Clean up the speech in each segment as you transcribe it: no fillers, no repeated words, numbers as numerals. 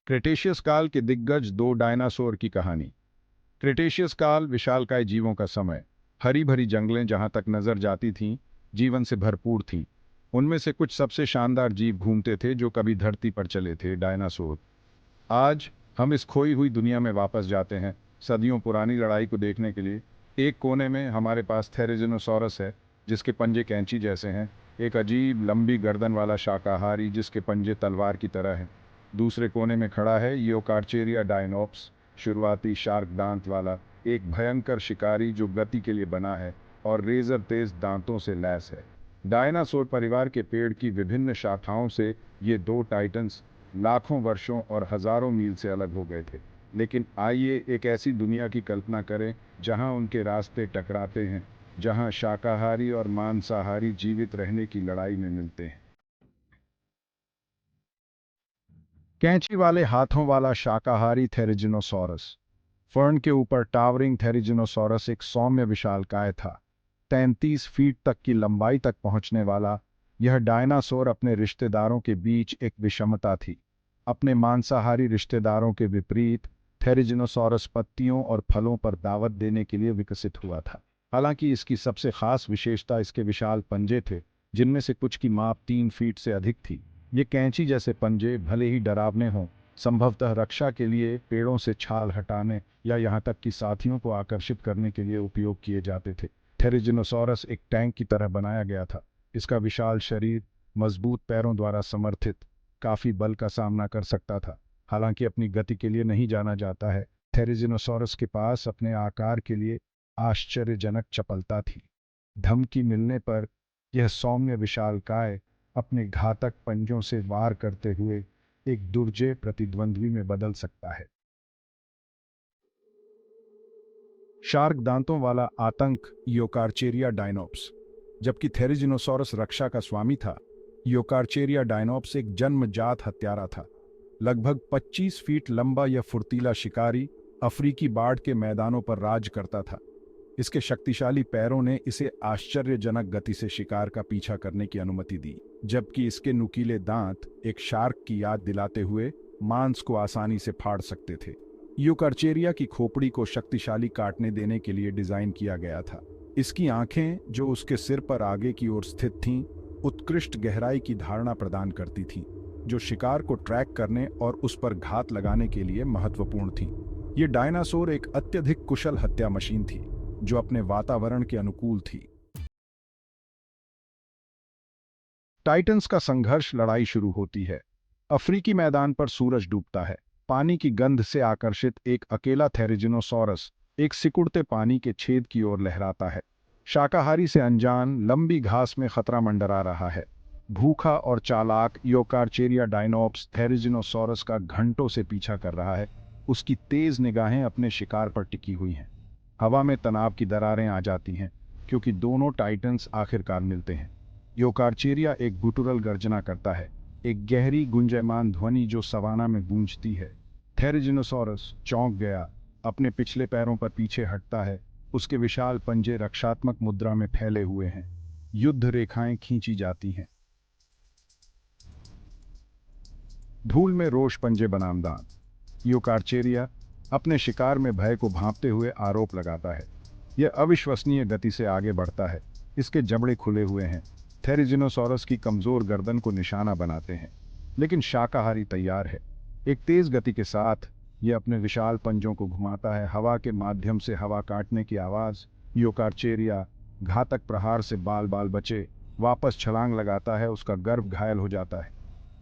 Cretaceous काल के दिग्गज दो डायनासोर की कहानी। क्रेटेशियस काल विशालकाय जीवों का समय। हरी भरी जंगलें जहां तक नजर जाती थीं, जीवन से भरपूर थीं। उनमें से कुछ सबसे शानदार जीव घूमते थे जो कभी धरती पर चले थे, डायनासोर। आज हम इस खोई हुई दुनिया में वापस जाते हैं, सदियों पुरानी लड़ाई को देखने के लिए। एक कोने में हमारे पास थेरेजिनोसॉरस है, जिसके पंजे कैंची जैसे हैं। एक अजीब लंबी गर्दन वाला शाकाहारी जिसके पंजे तलवार की तरह हैं। दूसरे कोने में खड़ा है योकारचेरिया डायनोप्स, शुरुआती शार्क दांत वाला एक भयंकर शिकारी जो गति के लिए बना है और रेजर तेज दांतों से लैस है। डायनासोर परिवार के पेड़ की विभिन्न शाखाओं से ये दो टाइटन्स लाखों वर्षों और हजारों मील से अलग हो गए थे। लेकिन आइए एक ऐसी दुनिया की कल्पना करें जहां उनके रास्ते टकराते हैं, जहां शाकाहारी और मांसाहारी जीवित रहने की लड़ाई में मिलते हैं। कैंची वाले हाथों वाला शाकाहारी थेरिजिनोसॉरस। फर्न के ऊपर टावरिंग थेरिजिनोसॉरस एक सौम्य विशालकाय था। 33 फीट तक की लंबाई तक पहुंचने वाला यह डायनासोर अपने रिश्तेदारों के बीच एक विषमता थी। अपने मांसाहारी रिश्तेदारों के विपरीत थेरिजिनोसॉरस पत्तियों और फलों पर दावत देने के लिए विकसित हुआ था। हालांकि इसकी सबसे खास विशेषता इसके विशाल पंजे थे, जिनमें से कुछ की माप 3 फीट से अधिक थी। ये कैंची जैसे पंजे भले ही डरावने हों, संभवतः रक्षा के लिए, पेड़ों से छाल हटाने या यहाँ तक कि साथियों को आकर्षित करने के लिए उपयोग किए जाते थे। थेरिजिनोसॉरस एक टैंक की तरह बनाया गया था। इसका विशाल शरीर मजबूत पैरों द्वारा समर्थित काफी बल का सामना कर सकता था। हालांकि अपनी गति के लिए नहीं जाना जाता है, थेरिजिनोसॉरस के पास अपने आकार के लिए आश्चर्यजनक चपलता थी। धमकी मिलने पर यह सौम्य विशालकाय अपने घातक पंजों से वार करते हुए एक दुर्जय प्रतिद्वंद्वी में बदल सकता है। शार्क दांतों वाला आतंक योकारचेरिया डायनोप्स। जबकि थेरिजिनोसॉरस रक्षा का स्वामी था, योकारचेरिया डायनोप्स एक जन्मजात हत्यारा था। लगभग 25 फीट लंबा यह फुर्तीला शिकारी अफ्रीकी बाढ़ के मैदानों पर राज करता था। इसके शक्तिशाली पैरों ने इसे आश्चर्यजनक गति से शिकार का पीछा करने की अनुमति दी, जबकि इसके नुकीले दांत एक शार्क की याद दिलाते हुए मांस को आसानी से फाड़ सकते थे। यूकरचेरिया की खोपड़ी को शक्तिशाली काटने देने के लिए डिजाइन किया गया था। इसकी आंखें, जो उसके सिर पर आगे की ओर स्थित थीं, उत्कृष्ट गहराई की धारणा प्रदान करती थीं, जो शिकार को ट्रैक करने और उस पर घात लगाने के लिए महत्वपूर्ण थीं। ये डायनासोर एक अत्यधिक कुशल हत्या मशीन थी, जो अपने वातावरण के अनुकूल थी। टाइटन्स का संघर्ष लड़ाई शुरू होती है। अफ्रीकी मैदान पर सूरज डूबता है। पानी की गंध से आकर्षित एक अकेला थेरिजिनोसॉरस एक सिकुड़ते पानी के छेद की ओर लहराता है। शाकाहारी से अनजान लंबी घास में खतरा मंडरा रहा है। भूखा और चालाक योकारचेरिया डायनोप्स थेरिजिनोसॉरस का घंटों से पीछा कर रहा है। उसकी तेज निगाहें अपने शिकार पर टिकी हुई हैं। हवा में तनाव की दरारें आ जाती हैं, क्योंकि दोनों टाइटन्स आखिरकार मिलते हैं। योकारचेरिया एक गुटुरल गर्जना करता है, एक गहरी गुंजयमान ध्वनि जो सवाना में गूंजती है। थेरिजिनोसॉरस चौंक गया, अपने पिछले पैरों पर पीछे हटता है। उसके विशाल पंजे रक्षात्मक मुद्रा में फैले हुए हैं। युद्ध रेखाएं खींची जाती हैं। धूल में रोष पंजे बनाम दांत। योकारचेरिया अपने शिकार में भय को भांपते हुए आरोप लगाता है। यह अविश्वसनीय गति से आगे बढ़ता है। इसके जबड़े खुले हुए हैं, थेरिजिनोसॉरस की कमजोर गर्दन को निशाना बनाते हैं। लेकिन शाकाहारी तैयार है। एक तेज गति के साथ यह अपने विशाल पंजों को घुमाता है। हवा के माध्यम से हवा काटने की आवाज। योकारचेरिया घातक प्रहार से बाल बाल बचे वापस छलांग लगाता है। उसका गर्व घायल हो जाता है।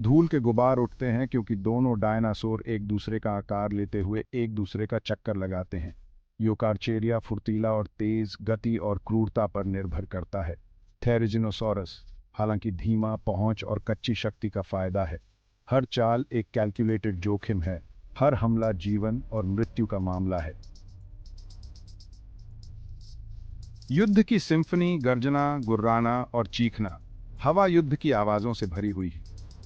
धूल के गुबार उठते हैं, क्योंकि दोनों डायनासोर एक दूसरे का आकार लेते हुए एक दूसरे का चक्कर लगाते हैं। योकारचेरिया फुर्तीला और तेज गति और क्रूरता पर निर्भर करता है। थेरिजिनोसॉरस हालांकि धीमा, पहुंच और कच्ची शक्ति का फायदा है। हर चाल एक कैलकुलेटेड जोखिम है। हर हमला जीवन और मृत्यु का मामला है। युद्ध की सिम्फनी, गर्जना, गुर्राना और चीखना। हवा युद्ध की आवाजों से भरी हुई है।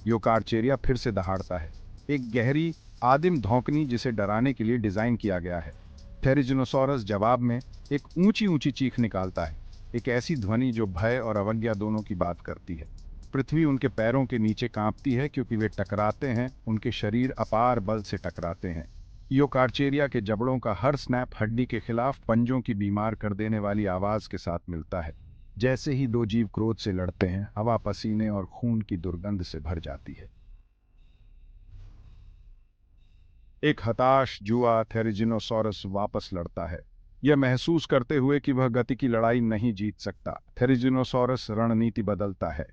योकारचेरिया फिर से दहाड़ता है, एक गहरी आदिम धौंकनी जिसे डराने के लिए डिजाइन किया गया है। थेरिजिनोसॉरस जवाब में एक ऊंची ऊंची चीख निकालता है, एक ऐसी ध्वनि जो भय और अवज्ञा दोनों की बात करती है। पृथ्वी उनके पैरों के नीचे कांपती है क्योंकि वे टकराते हैं, उनके शरीर अपार बल से टकराते हैं। योकारचेरिया के जबड़ों का हर स्नैप हड्डी के खिलाफ पंजों की बीमार कर देने वाली आवाज के साथ मिलता है। जैसे ही दो जीव क्रोध से लड़ते हैं, हवा पसीने और खून की दुर्गंध से भर जाती है। एक हताश जुआ थेरिजिनोसॉरस वापस लड़ता है, यह महसूस करते हुए कि वह गति की लड़ाई नहीं जीत सकता। थेरिजिनोसॉरस रणनीति बदलता है।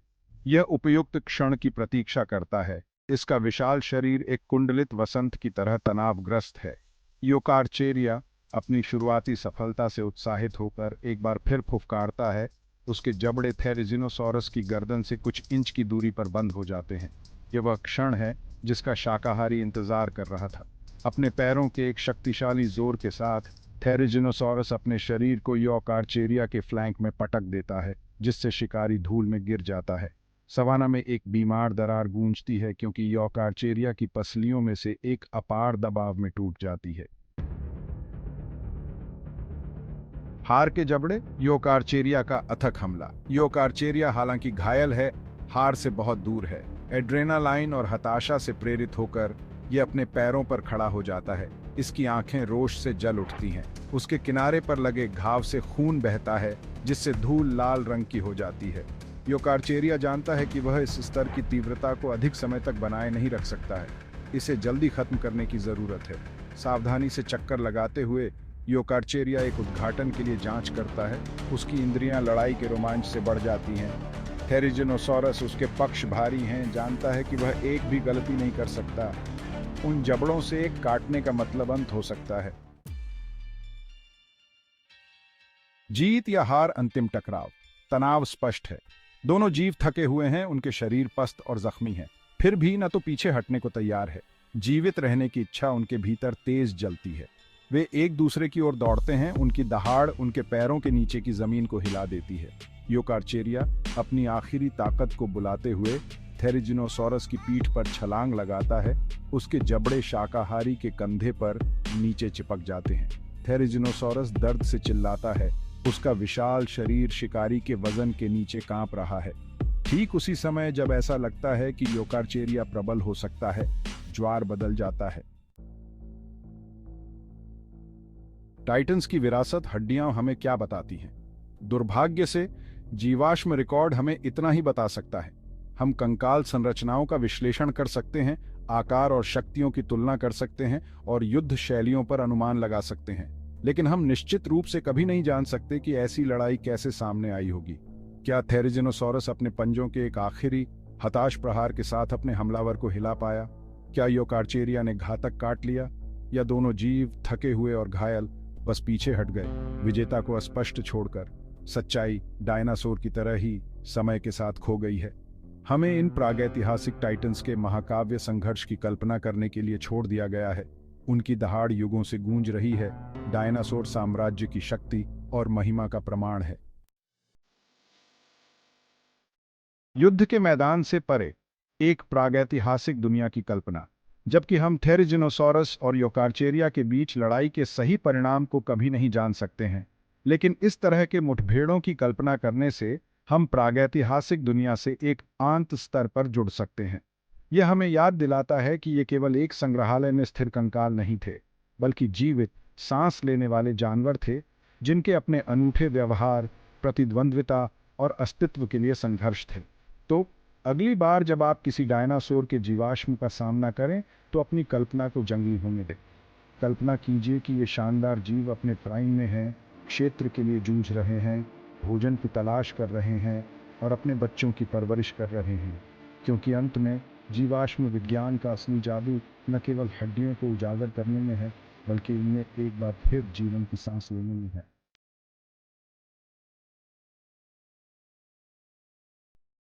यह उपयुक्त क्षण की प्रतीक्षा करता है। इसका विशाल शरीर एक कुंडलित वसंत की तरह तनावग्रस्त है। योकारचेरिया अपनी शुरुआती सफलता से उत्साहित होकर एक बार फिर फुफकारता है। उसके जबड़े थेरिजिनोसॉरस की गर्दन से कुछ इंच की दूरी पर बंद हो जाते हैं। यह वह क्षण है जिसका शाकाहारी इंतजार कर रहा था। अपने पैरों के एक शक्तिशाली जोर के साथ थेरिजिनोसॉरस अपने शरीर को योकारचेरिया के फ्लैंक में पटक देता है, जिससे शिकारी धूल में गिर जाता है। सवाना में एक बीमार दरार गूंजती है क्योंकि योकारचेरिया की पसलियों में से एक अपार दबाव में टूट जाती है। हार के जबड़े, योकारचेरिया का अथक हमला। योकारचेरिया हालांकि घायल है, हार से बहुत दूर है। एड्रेनालाइन और हताशा से प्रेरित होकर यह अपने पैरों पर खड़ा हो जाता है। इसकी आंखें रोष से जल उठती हैं। उसके किनारे पर लगे घाव से खून बहता है, जिससे धूल लाल रंग की हो जाती है। योकारचेरिया जानता है कि वह इस स्तर की तीव्रता को अधिक समय तक बनाए नहीं रख सकता है। इसे जल्दी खत्म करने की जरूरत है। सावधानी से चक्कर लगाते हुए योकारचेरिया एक उद्घाटन के लिए जांच करता है। उसकी इंद्रियां लड़ाई के रोमांच से बढ़ जाती हैं। थेरिजिनोसॉरस उसके पक्ष भारी हैं, जानता है कि वह एक भी गलती नहीं कर सकता। उन जबड़ों से एक काटने का मतलब अंत हो सकता है। जीत या हार, अंतिम टकराव। तनाव स्पष्ट है। दोनों जीव थके हुए हैं, उनके शरीर पस्त और जख्मी हैं। फिर भी न तो पीछे हटने को तैयार है। जीवित रहने की इच्छा उनके भीतर तेज जलती है। वे एक दूसरे की ओर दौड़ते हैं। उनकी दहाड़ उनके पैरों के नीचे की जमीन को हिला देती है। योकारचेरिया अपनी आखिरी ताकत को बुलाते हुए थेरिजिनोसॉरस की पीठ पर छलांग लगाता है। उसके जबड़े शाकाहारी के कंधे पर नीचे चिपक जाते हैं। थेरिजिनोसॉरस दर्द से चिल्लाता है। उसका विशाल शरीर शिकारी के वजन के नीचे कांप रहा है। ठीक उसी समय जब ऐसा लगता है कि योकारचेरिया प्रबल हो सकता है, ज्वार बदल जाता है। टाइटन्स की विरासत हड्डियां हमें क्या बताती हैं? दुर्भाग्य से जीवाश्म रिकॉर्ड हमें इतना ही बता सकता है। हम कंकाल संरचनाओं का विश्लेषण कर सकते हैं, आकार और शक्तियों की तुलना कर सकते हैं और युद्ध शैलियों पर अनुमान लगा सकते हैं, लेकिन हम निश्चित रूप से कभी नहीं जान सकते कि ऐसी लड़ाई कैसे सामने आई होगी। क्या थेरिजिनोसॉरस अपने पंजों के एक आखिरी हताश प्रहार के साथ अपने हमलावर को हिला पाया? क्या योकारचेरिया ने घातक काट लिया, या दोनों जीव थके हुए और घायल बस पीछे हट गए, विजेता को अस्पष्ट छोड़कर? सच्चाई डायनासोर की तरह ही समय के साथ खो गई है। हमें इन प्रागैतिहासिक टाइटन्स के महाकाव्य संघर्ष की कल्पना करने के लिए छोड़ दिया गया है। उनकी दहाड़ युगों से गूंज रही है। डायनासोर साम्राज्य की शक्ति और महिमा का प्रमाण है। युद्ध के मैदान से परे एक प्रागैतिहासिक दुनिया की कल्पना। जबकि हम थेरिजिनोसॉरस और योकारचेरिया के बीच लड़ाई के सही परिणाम को कभी नहीं जान सकते हैं, लेकिन इस तरह के मुठभेड़ों की कल्पना करने से हम प्रागैतिहासिक दुनिया से एक आंत स्तर पर जुड़ सकते हैं। यह हमें याद दिलाता है कि ये केवल एक संग्रहालय में स्थिर कंकाल नहीं थे, बल्कि जीवित, सांस लेने वाले जानवर थे, जिनके अपने अनूठे व्यवहार, प्रतिद्वंद्विता और अस्तित्व के लिए संघर्ष थे। तो अगली बार जब आप किसी डायनासोर के जीवाश्म का सामना करें, तो अपनी कल्पना को जंगली होने दें। कल्पना कीजिए कि ये शानदार जीव अपने प्राइम में हैं, क्षेत्र के लिए जूझ रहे हैं, भोजन की तलाश कर रहे हैं और अपने बच्चों की परवरिश कर रहे हैं, क्योंकि अंत में जीवाश्म विज्ञान का असली जादू न केवल हड्डियों को उजागर करने में है, बल्कि इनमें एक बार फिर जीवन की सांस लेने में है।